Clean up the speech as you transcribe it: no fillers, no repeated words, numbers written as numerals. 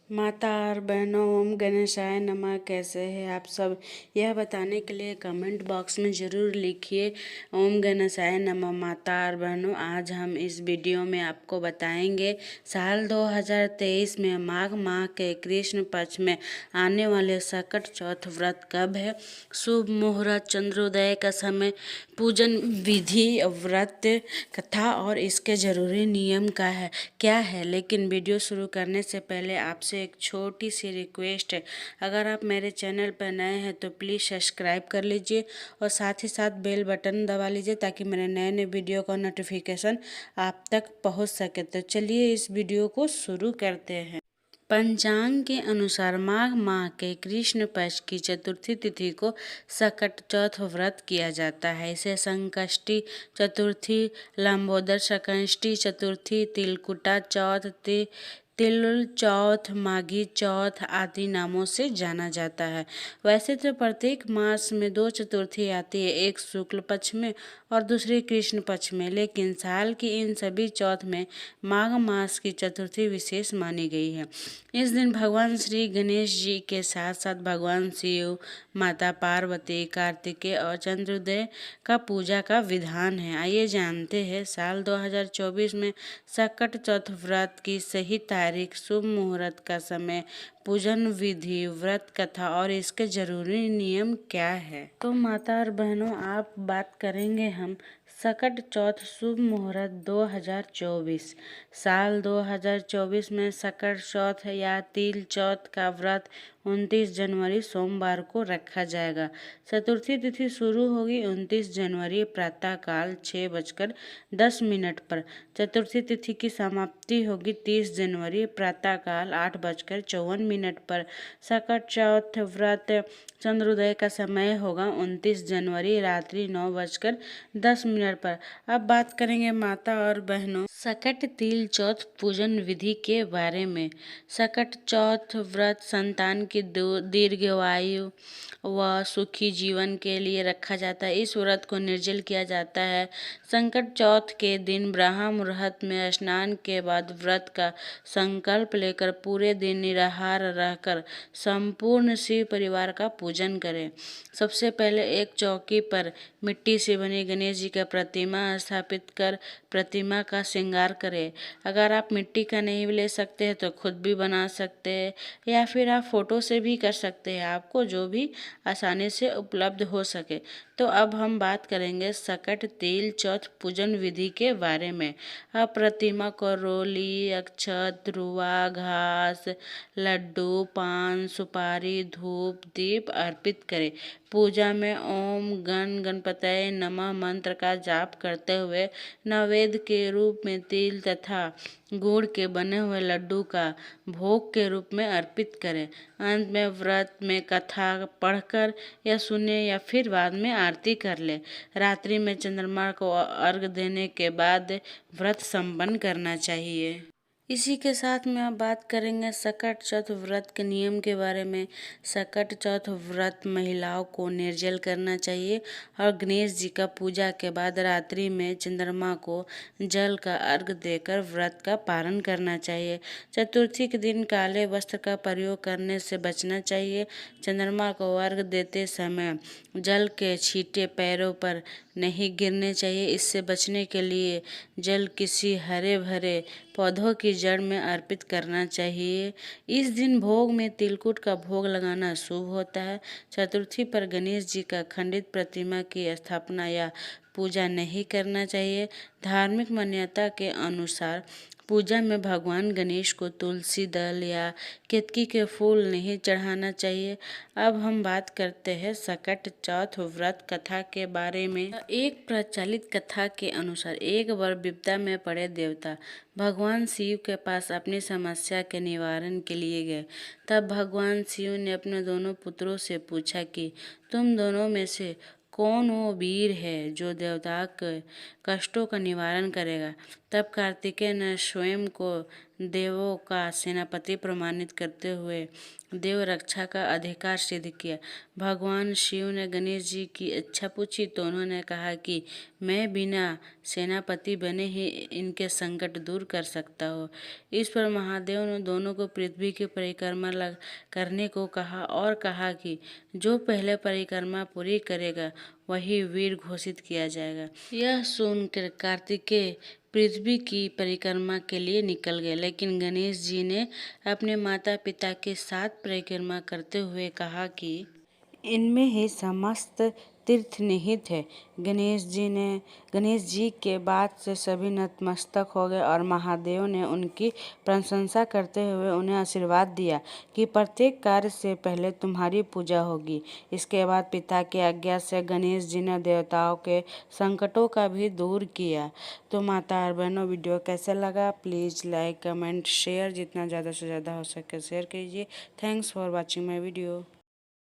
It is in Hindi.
माता और बहनों, ओम गणेशाय नमः। कैसे हैं आप सब? यह बताने के लिए कमेंट बॉक्स में ज़रूर लिखिए ओम गणेशाय नमः। माता और बहनों, आज हम इस वीडियो में आपको बताएंगे साल 2023 में माघ माह के कृष्ण पक्ष में आने वाले सकट चौथ व्रत कब है, शुभ मुहूर्त, चंद्रोदय का समय, पूजन विधि, व्रत कथा और इसके जरूरी नियम क्या है। लेकिन वीडियो शुरू करने से पहले आपसे एक छोटी सी रिक्वेस्ट है। अगर आप मेरे चैनल पर नए हैं तो प्लीज़ सब्सक्राइब कर लीजिए और साथ ही साथ बेल बटन दबा लीजिए ताकि मेरे नए नए वीडियो का नोटिफिकेशन आप तक पहुंच सके। तो चलिए इस वीडियो को शुरू करते हैं। पंचांग के अनुसार माघ माह के कृष्ण पक्ष की चतुर्थी तिथि को सकट चौथ व्रत किया जाता है। इसे संकष्टी चतुर्थी, लंबोदर संकष्टी चतुर्थी, तिलकुटा चौथ, तिल चौथ, माघी चौथ आदि नामों से जाना जाता है। वैसे तो प्रत्येक मास में 2 चतुर्थी आती है, एक शुक्ल पक्ष में और दूसरी कृष्ण पक्ष में, लेकिन साल की इन सभी चौथ में माघ मास की चतुर्थी विशेष मानी गई है। इस दिन भगवान श्री गणेश जी के साथ साथ भगवान शिव, माता पार्वती, कार्तिकेय और चंद्रोदय का पूजा का विधान है। आइए जानते हैं साल 2024 में सकट चौथ व्रत की सही तारीख, शुभ मुहूर्त का समय, पूजन विधि, व्रत कथा और इसके जरूरी नियम क्या है। तो माता और बहनों, आप बात करेंगे हम सकट चौथ शुभ मुहूर्त 2024। साल 2024 में सकट चौथ या तिल चौथ का व्रत 29 जनवरी सोमवार को रखा जाएगा। चतुर्थी तिथि शुरू होगी 29 जनवरी प्रातःकाल 6:10 पर। चतुर्थी तिथि की समाप्ति होगी 30 जनवरी प्रातःकाल 8:54 पर। सकट चौथ व्रत चंद्रोदय का समय होगा 29 जनवरी रात्रि 9:10 पर। अब बात करेंगे माता और बहनों सकट तिल चौथ पूजन विधि के बारे में। सकट चौथ व्रत संतान की दीर्घायु व सुखी जीवन के लिए रखा जाता है। इस व्रत को निर्जल किया जाता है। संकट चौथ के दिन ब्रह्म मुहूर्त में स्नान के बाद व्रत का संकल्प लेकर पूरे दिन निराहार रहकर संपूर्ण शिव परिवार का पूजन करें। सबसे पहले एक चौकी पर मिट्टी से बनी गणेश जी का प्रतिमा स्थापित कर प्रतिमा का श्रृंगार करें। अगर आप मिट्टी का नहीं ले सकते हैं तो खुद भी बना सकते हैं या फिर आप फोटो से भी कर सकते हैं, आपको जो भी आसानी से उपलब्ध हो सके। तो अब हम बात करेंगे सकट तिल चौथ पूजन विधि के बारे में। अब प्रतिमा को रोली, अक्षत, ध्रुवा, घास, लड्डू, पान, सुपारी, धूप, दीप अर्पित करें। पूजा में ओम गण गणपतये नमः मंत्र का जाप करते हुए नैवेद्य के रूप में तिल तथा गुड़ के बने हुए लड्डू का भोग के रूप में अर्पित करें। अंत में व्रत में कथा पढ़कर या सुने या फिर बाद में आरती कर ले। रात्रि में चंद्रमा को अर्घ देने के बाद व्रत संपन्न करना चाहिए। इसी के साथ में अब बात करेंगे सकट चौथ व्रत के नियम के बारे में। सकट चौथ व्रत महिलाओं को निर्जल करना चाहिए और गणेश जी का पूजा के बाद रात्रि में चंद्रमा को जल का अर्घ देकर व्रत का पारण करना चाहिए। चतुर्थी के दिन काले वस्त्र का प्रयोग करने से बचना चाहिए। चंद्रमा को अर्घ देते समय जल के छींटे पैरों पर नहीं गिरने चाहिए। इससे बचने के लिए जल किसी हरे भरे पौधों की जड़ में अर्पित करना चाहिए। इस दिन भोग में तिलकुट का भोग लगाना शुभ होता है। चतुर्थी पर गणेश जी का खंडित प्रतिमा की स्थापना या पूजा नहीं करना चाहिए। धार्मिक मान्यता के अनुसार पूजा में भगवान गणेश को तुलसी दल या केतकी के फूल नहीं चढ़ाना चाहिए। अब हम बात करते हैं सकट चौथ व्रत कथा के बारे में। एक प्रचलित कथा के अनुसार एक बार विपदा में पड़े देवता भगवान शिव के पास अपनी समस्या के निवारण के लिए गए। तब भगवान शिव ने अपने दोनों पुत्रों से पूछा कि तुम दोनों में से कौन वो वीर है जो देवता के कष्टों का निवारण करेगा। तब कार्तिकेय ने स्वयं को देवों का सेनापति प्रमाणित करते हुए देव रक्षा का अधिकार सिद्ध किया। भगवान शिव ने गणेश जी की इच्छा पूछी तो उन्होंने कहा कि मैं बिना सेनापति बने ही इनके संकट दूर कर सकता हूँ। इस पर महादेव ने दोनों को पृथ्वी की परिक्रमा करने को कहा और कहा कि जो पहले परिक्रमा पूरी करेगा वही वीर घोषित किया जाएगा। यह सुनकर कार्तिकेय पृथ्वी की परिक्रमा के लिए निकल गए, लेकिन गणेश जी ने अपने माता पिता के साथ परिक्रमा करते हुए कहा कि इनमें ही समस्त तीर्थ निहित है। गणेश जी के बात से सभी नतमस्तक हो गए और महादेव ने उनकी प्रशंसा करते हुए उन्हें आशीर्वाद दिया कि प्रत्येक कार्य से पहले तुम्हारी पूजा होगी। इसके बाद पिता की आज्ञा से गणेश जी ने देवताओं के संकटों का भी दूर किया। तो माता और बहनों, वीडियो कैसे लगा प्लीज़ लाइक कमेंट शेयर जितना ज़्यादा से ज़्यादा हो सके शेयर कीजिए। Thanks for watching my video.